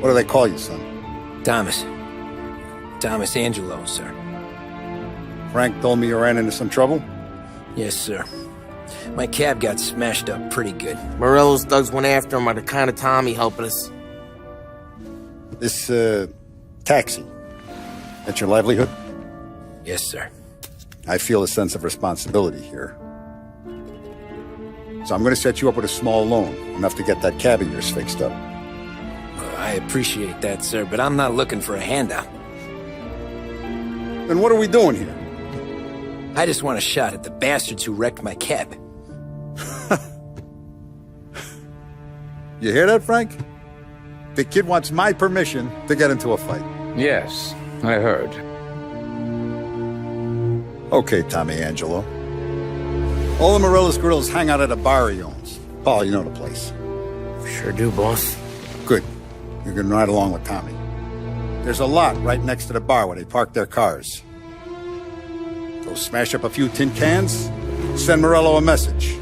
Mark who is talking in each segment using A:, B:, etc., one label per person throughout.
A: What do they call you, son?
B: Thomas. Thomas Angelo, sir.
A: Frank told me you ran into some trouble?
B: Yes, sir. My cab got smashed up pretty good.
C: Morello's thugs went after him on account of Tommy helping us.
A: This, taxi, that's your livelihood?
B: Yes, sir.
A: I feel a sense of responsibility here. So I'm going to set you up with a small loan, enough to get that cab of yours fixed up.
B: I appreciate that, sir, but I'm not looking for a handout.
A: Then what are we doing here?
B: I just want a shot at the bastards who wrecked my cab.
A: You hear that, Frank? The kid wants my permission to get into a fight.
D: Yes, I heard.
A: Okay, Tommy Angelo. All the Morello's girls hang out at a bar he owns. Paul, you know the place.
C: Sure do, boss.
A: Good. You can ride along with Tommy. There's a lot right next to the bar where they park their cars. Go smash up a few tin cans, send Morello a message.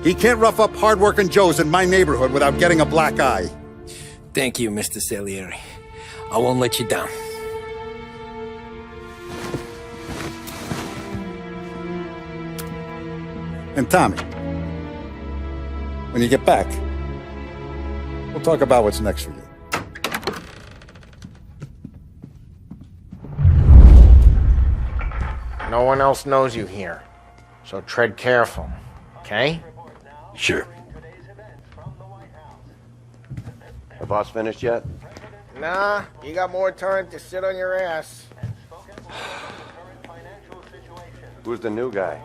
A: He can't rough up hard-working Joes in my neighborhood without getting a black eye.
B: Thank you, Mr. Salieri. I won't let you down.
A: And Tommy, when you get back, we'll talk about what's next for you.
C: No one else knows you here, so tread careful, okay?
E: Sure. The boss finished yet?
C: Nah, you got more time to sit on your ass.
E: Who's the new guy?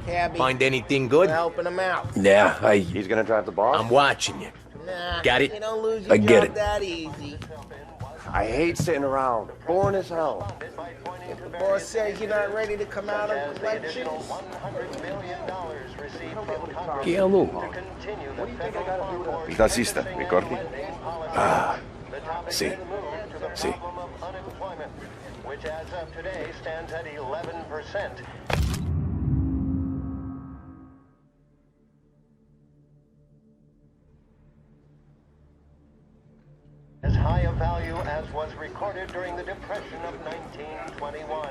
C: Cabby,
F: Find anything good?
C: helping him out.
F: Yeah,
E: He's gonna drive the boss?
F: I'm watching you.
C: Nah,
F: Got it?
C: You don't lose your
F: I get
C: job
F: it.
C: that easy.
E: I hate sitting around. Boring as hell.
C: If the boss says you're not ready to come out of collections,
F: ¿Qué hago?
E: Taxista, ricordi?
F: Ah, sí, sí.
G: Which as of today stands at 11%. As high a value as was recorded during the Depression of 1921.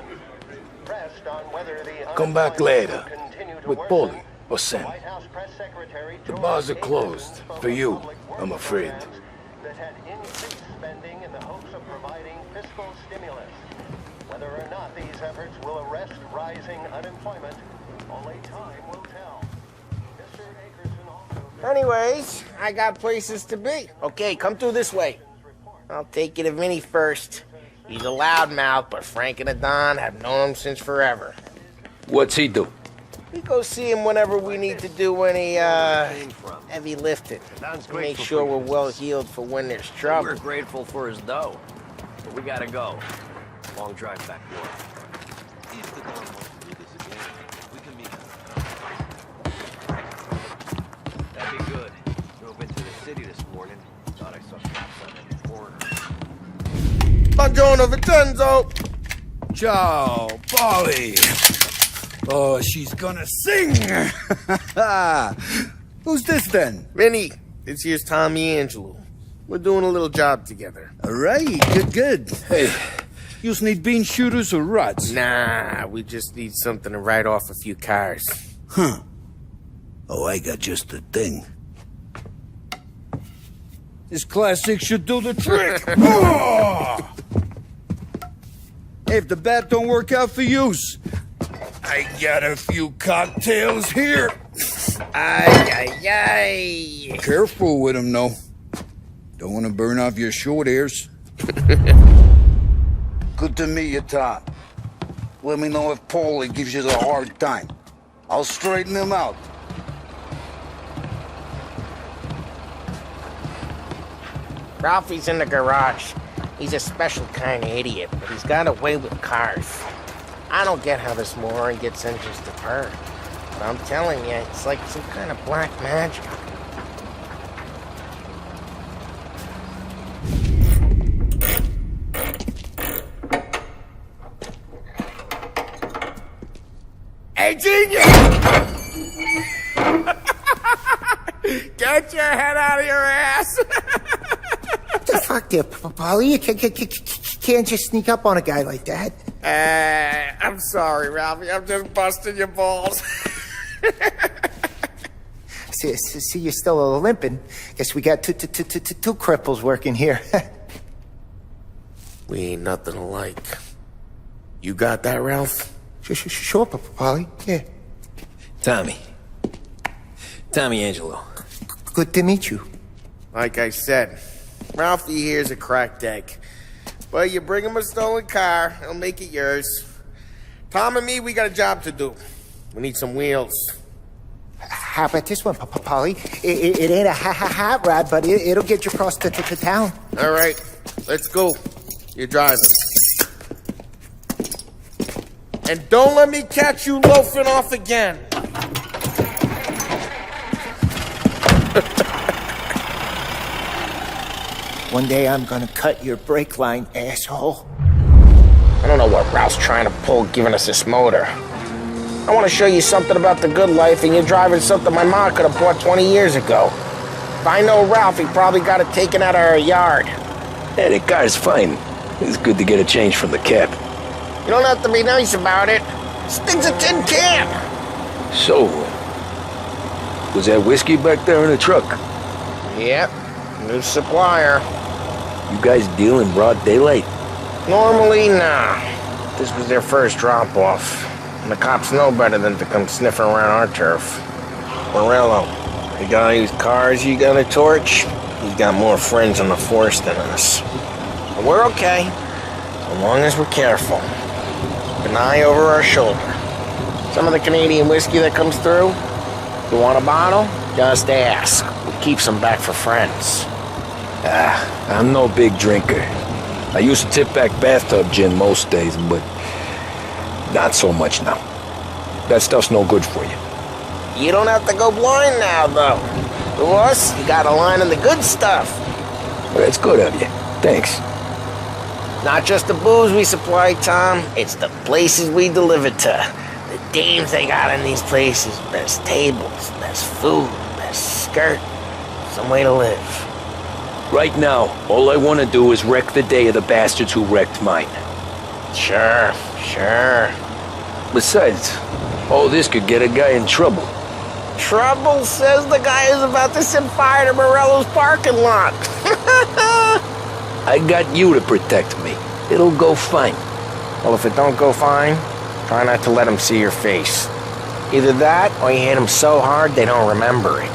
G: Pressed on whether the
F: Come back later,
G: will continue to
F: with
G: worsen,
F: Polly or Sam.
G: White House Press Secretary
F: The
G: George
F: bars are
G: Akers
F: closed. For you,
G: public
F: I'm
G: work
F: afraid.
G: programs that had increased spending in the hopes of providing fiscal stimulus. Whether or not these efforts will arrest rising unemployment, only time will tell. Mr. Akerson also...
C: anyways, I got places to be. Okay, come through this way. I'll take you to Vinny first. He's a loudmouth, but Frank and the Don have known him since forever.
F: What's he do?
C: We go see him whenever we need to do any, heavy lifting. Make sure we're well healed for when there's trouble.
H: We're grateful for his dough, but we gotta go. Long drive back north.
I: If the Don wants to do this again, we can meet him.
H: That'd be good. Drove into the city this morning. Thought I saw cops on that corner.
C: Buongiorno, Vincenzo!
D: Ciao, Polly. Oh, she's gonna sing. Who's this then?
C: Vinny, this here's Tommy Angelo. We're doing a little job together.
D: All right, good. Hey, you need bean shooters or rods?
C: Nah, we just need something to write off a few cars.
D: Huh. Oh, I got just the thing. This classic should do the trick. Oh! Hey, if the bat don't work out for yous, I got a few cocktails here.
C: Ay.
D: Careful with them, though. Don't want to burn off your short hairs. Good to meet you, Tom. Let me know if Paulie gives you the hard time. I'll straighten him out.
C: Ralphie's in the garage. He's a special kind of idiot, but he's got a way with cars. I don't get how this moron gets engines to turn. But I'm telling you, it's like some kind of black magic.
D: Hey, genius!
C: Get your head out of your ass!
J: The fuck there, Polly? You can't just sneak up on a guy like that.
C: I'm sorry, Ralphie. I'm just busting your balls.
J: See, you're still limping. Guess we got two cripples working here.
C: We ain't nothing alike. You got that, Ralph?
J: Sure, Polly. Yeah.
B: Tommy Angelo.
J: Good to meet you.
C: Like I said, Ralphie here's a cracked egg. But you bring him a stolen car, he'll make it yours. Tom and me, we got a job to do. We need some wheels.
J: How about this one, Polly? It ain't a hot rod, but it'll get you across to town.
C: All right, let's go. You're driving. And don't let me catch you loafing off again.
J: One day I'm gonna cut your brake line, asshole.
C: I don't know what Ralph's trying to pull giving us this motor. I want to show you something about the good life, and you're driving something my mom could have bought 20 years ago. If I know Ralph, he probably got it taken out of our yard.
B: Yeah, the car's fine. It's good to get a change from the cab.
C: You don't have to be nice about it. This thing's a tin can.
B: So, was that whiskey back there in the truck?
C: Yep, new supplier.
B: You guys deal in broad daylight?
C: Normally, nah. This was their first drop-off. And the cops know better than to come sniffing around our turf. Morello, the guy whose cars you got a torch, he's got more friends in the force than us. And we're okay, so long as we're careful. Keep an eye over our shoulder. Some of the Canadian whiskey that comes through, if you want a bottle, just ask. We keep some back for friends.
B: I'm no big drinker. I used to tip back bathtub gin most days, but not so much now. That stuff's no good for you.
C: You don't have to go blind now, though. To us, you got a line on the good stuff.
B: Well, that's good of you. Thanks.
C: Not just the booze we supply, Tom. It's the places we deliver to. The dames they got in these places. Best tables, best food, best skirt. Some way to live.
B: Right now, all I want to do is wreck the day of the bastards who wrecked mine.
C: Sure.
B: Besides, all this could get a guy in trouble.
C: Trouble, says the guy who's about to set fire to Morello's parking lot.
B: I got you to protect me. It'll go fine.
C: Well, if it don't go fine, try not to let them see your face. Either that, or you hit them so hard they don't remember it.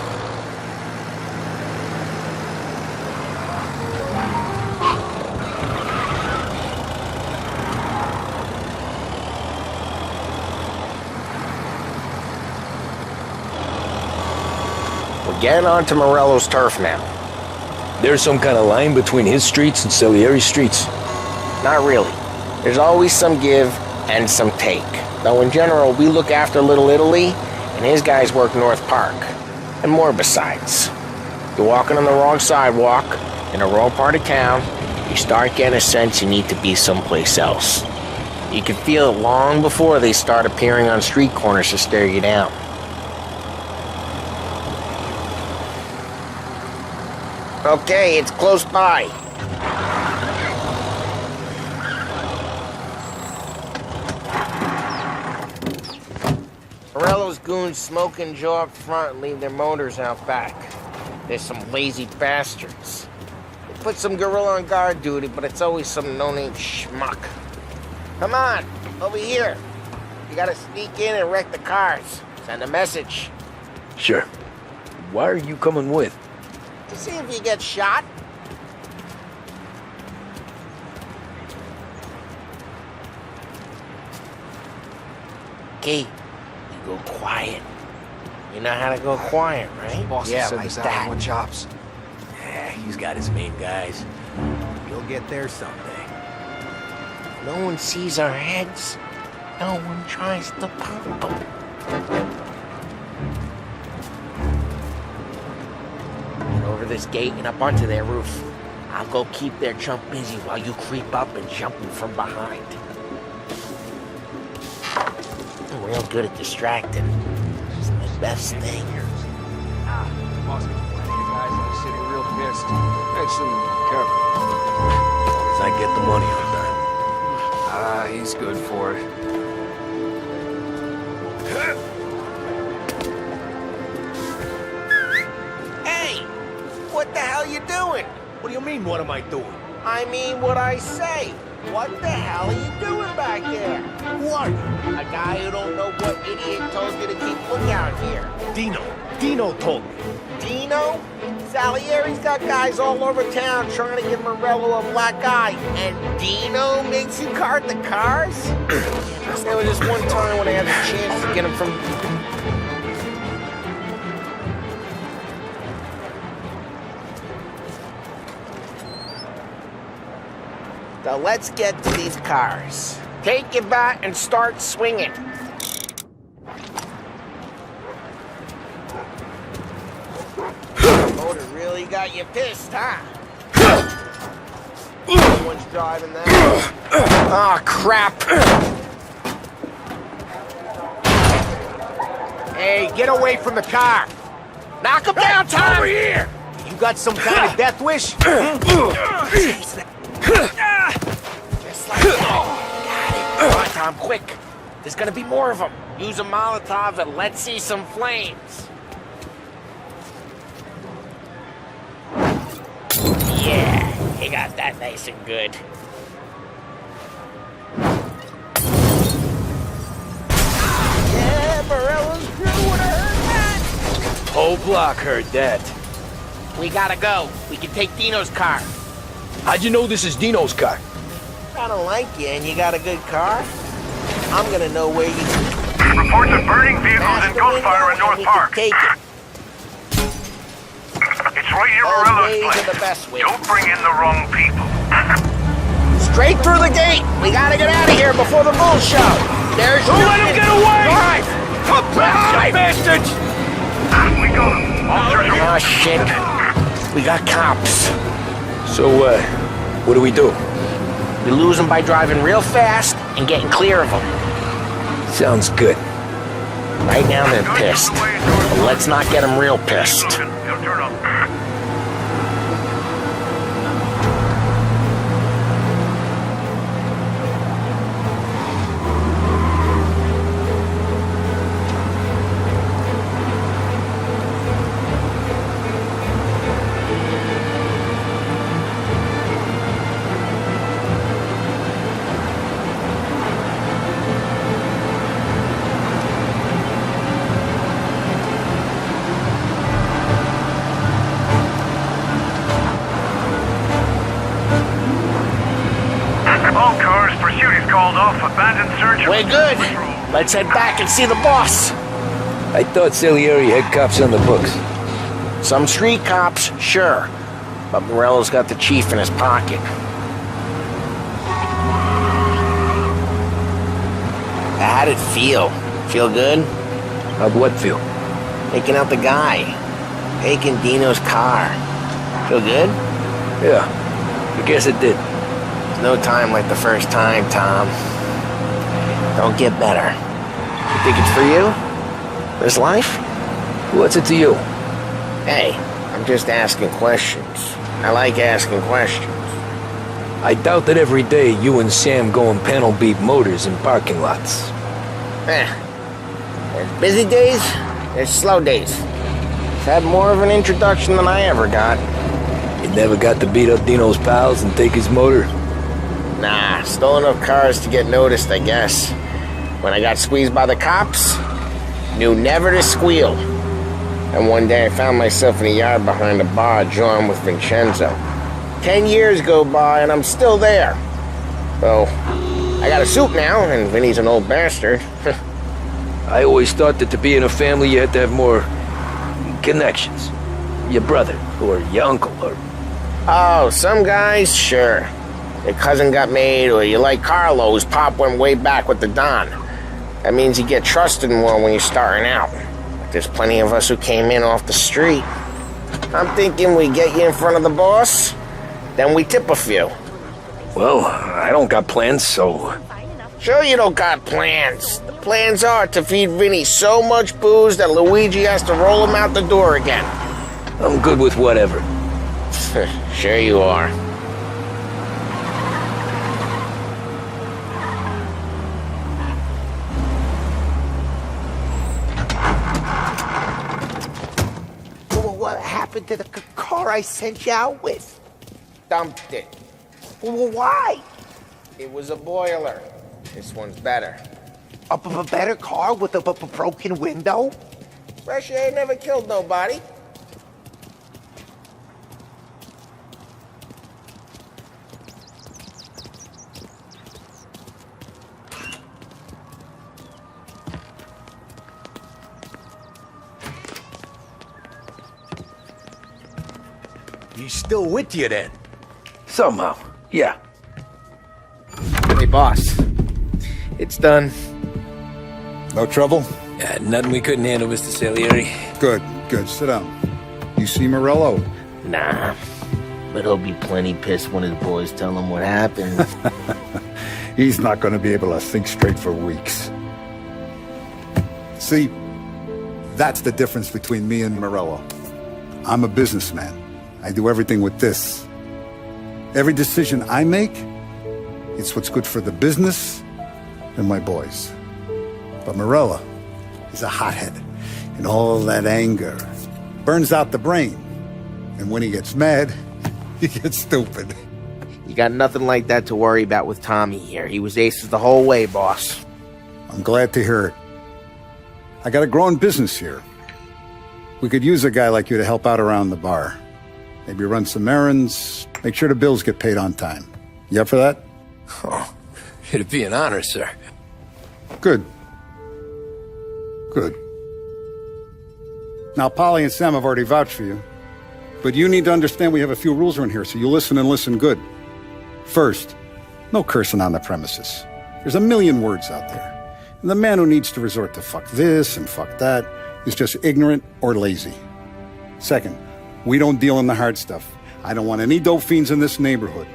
C: We're getting onto Morello's turf now.
B: There's some kind of line between his streets and Salieri's streets?
C: Not really. There's always some give and some take. Though in general, we look after Little Italy, and his guys work North Park. And more besides. You're walking on the wrong sidewalk, in the wrong part of town, you start getting a sense you need to be someplace else. You can feel it long before they start appearing on street corners to stare you down. Okay, it's close by. Morello's goons smoke and jaw up front and leave their motors out back. There's some lazy bastards. They put some gorilla on guard duty, but it's always some no-name schmuck. Come on, over here. You gotta sneak in and wreck the cars. Send a message.
B: Sure. Why are you coming with?
C: To see if you get shot. Okay, you go quiet. You know how to go quiet, right?
E: Boss
C: Yeah,
E: said
C: like
E: this out
C: that.
E: on one chops.
B: Yeah, he's got his main guys. You'll get there someday.
C: No one sees our heads. No one tries to pop them. Get over this gate and up onto their roof. I'll go keep their chump busy while you creep up and jump them from behind. I'm real good at distracting. It's my best thing.
E: Boss,
H: Yes. Listen, careful.
B: As I get the money on time.
H: Ah, he's good for it.
C: Hey! What the hell you doing?
F: What do you mean, what am I doing?
C: I mean what I say. What the hell are you doing back there?
F: Who are you?
C: A guy who don't know what idiot told you to keep lookout here.
F: Dino told me.
C: Dino? Salieri's got guys all over town trying to give Morello a black eye, and Dino makes you cart the cars? There was just one time when I had the chance to get him from... So let's get to these cars. Take your bat and start swinging. Motor really got you pissed, huh? No one's driving that. Ah, crap. Hey, get away from the car. Knock him down, Tom!
F: Over here! You got some kind of death wish?
C: Just like that. Got it. Come on, Tom, quick. There's gonna be more of them. Use a Molotov and let's see some flames. Yeah, he got that nice and good. Yeah, Morello's crew would have heard that.
B: Whole block heard that.
C: We gotta go. We can take Dino's car.
B: How'd you know this is Dino's car?
C: I don't like you and you got a good car. I'm gonna know where you...
G: Reports of burning vehicles and gunfire in North Park.
C: Take it.
G: It's right near
C: Those
G: Morello's
C: ways
G: place.
C: are the best ways.
G: Don't bring in the wrong people.
C: Straight through the gate. We gotta get out of here before the bull show. There's...
F: Don't let him get away!
C: Drive!
F: Come back, bastards!
G: We got them. Officers are...
C: Oh, shit. We got cops.
B: So, what do we do?
C: We lose them by driving real fast and getting clear of them.
B: Sounds good.
C: Right now they're pissed. But let's not get them real pissed.
G: They'll turn up. All cars, pursuit is called off. Abandoned search.
C: We're good. Let's head back and see the boss.
B: I thought Salieri had cops on the books.
C: Some street cops, sure. But Morello's got the chief in his pocket. How'd it feel? Feel good?
B: How'd what feel?
C: Taking out the guy. Taking Dino's car. Feel good?
B: Yeah, I guess it did.
C: No time like the first time, Tom. Don't get better. You think it's for you? This life?
B: What's it to you?
C: Hey, I'm just asking questions. I like asking questions.
B: I doubt that every day you and Sam go and panel beat motors in parking lots.
C: There's busy days, there's slow days. I've had more of an introduction than I ever got.
B: You never got to beat up Dino's pals and take his motor?
C: Nah, stole enough cars to get noticed, I guess. When I got squeezed by the cops, knew never to squeal. And one day I found myself in a yard behind a bar drawing with Vincenzo. 10 years go by and I'm still there. So, I got a suit now, and Vinny's an old bastard.
B: I always thought that to be in a family you had to have more connections. Your brother, or your uncle, or...
C: Oh, some guys, sure. Your cousin got made, or you like Carlo's, Pop went way back with the Don. That means you get trusted more when you're starting out. There's plenty of us who came in off the street. I'm thinking we get you in front of the boss, then we tip a few.
B: Well, I don't got plans, so...
C: Sure you don't got plans. The plans are to feed Vinny so much booze that Luigi has to roll him out the door again.
B: I'm good with whatever.
C: Sure you are.
J: Well, what happened to the car I sent you out with?
C: Dumped it.
J: Well, why?
C: It was a boiler. This one's better.
J: A better car with a broken window?
C: Fresh air never killed nobody.
F: He's still with you then?
B: Somehow, yeah.
C: Hey, boss. It's done.
A: No trouble?
B: Yeah, nothing we couldn't handle, Mr. Salieri.
A: Good, good. Sit down. You see Morello?
C: Nah. But he'll be plenty pissed when his boys tell him what happened.
A: He's not going to be able to think straight for weeks. See, that's the difference between me and Morello. I'm a businessman. I do everything with this. Every decision I make, it's what's good for the business and my boys. But Morello is a hothead, and all that anger burns out the brain. And when he gets mad, he gets stupid.
C: You got nothing like that to worry about with Tommy here. He was aces the whole way, boss.
A: I'm glad to hear it. I got a growing business here. We could use a guy like you to help out around the bar. Maybe run some errands, make sure the bills get paid on time. You up for that?
B: Oh, it'd be an honor, sir.
A: Good. Good. Now, Polly and Sam have already vouched for you. But you need to understand we have a few rules around here, so you listen and listen good. First, no cursing on the premises. There's a million words out there. And the man who needs to resort to fuck this and fuck that is just ignorant or lazy. Second, we don't deal in the hard stuff. I don't want any dope fiends in this neighborhood.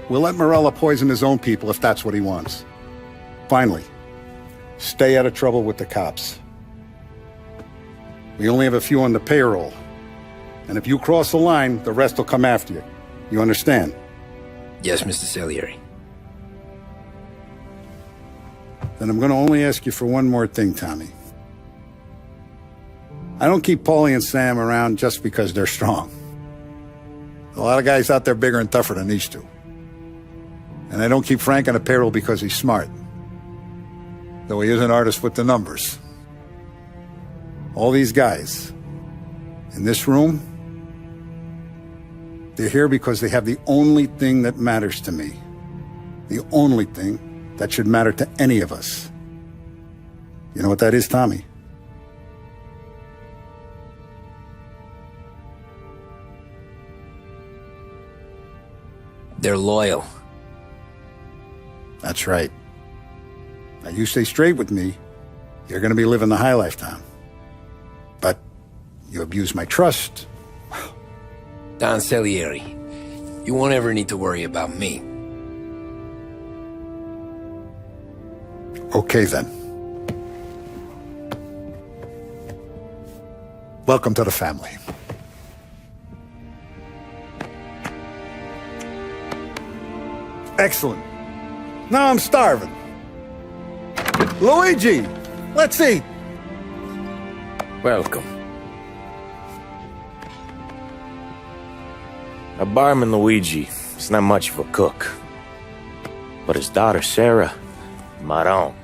A: We'll let Morello poison his own people if that's what he wants. Finally, stay out of trouble with the cops. We only have a few on the payroll. And if you cross the line, the rest will come after you. You understand?
B: Yes, Mr. Salieri.
A: Then I'm going to only ask you for one more thing, Tommy. I don't keep Paulie and Sam around just because they're strong. A lot of guys out there bigger and tougher than these two. And I don't keep Frank on a payroll because he's smart. Though he is an artist with the numbers. All these guys in this room, they're here because they have the only thing that matters to me. The only thing that should matter to any of us. You know what that is, Tommy?
B: They're loyal.
A: That's right. Now you stay straight with me, you're going to be living the high life, Tom. But you abuse my trust.
B: Don Salieri, you won't ever need to worry about me.
A: Okay, then. Welcome to the family. Excellent. Now I'm starving. Luigi, let's eat.
C: Welcome. Our barman Luigi is not much of a cook. But his daughter Sarah, Maron.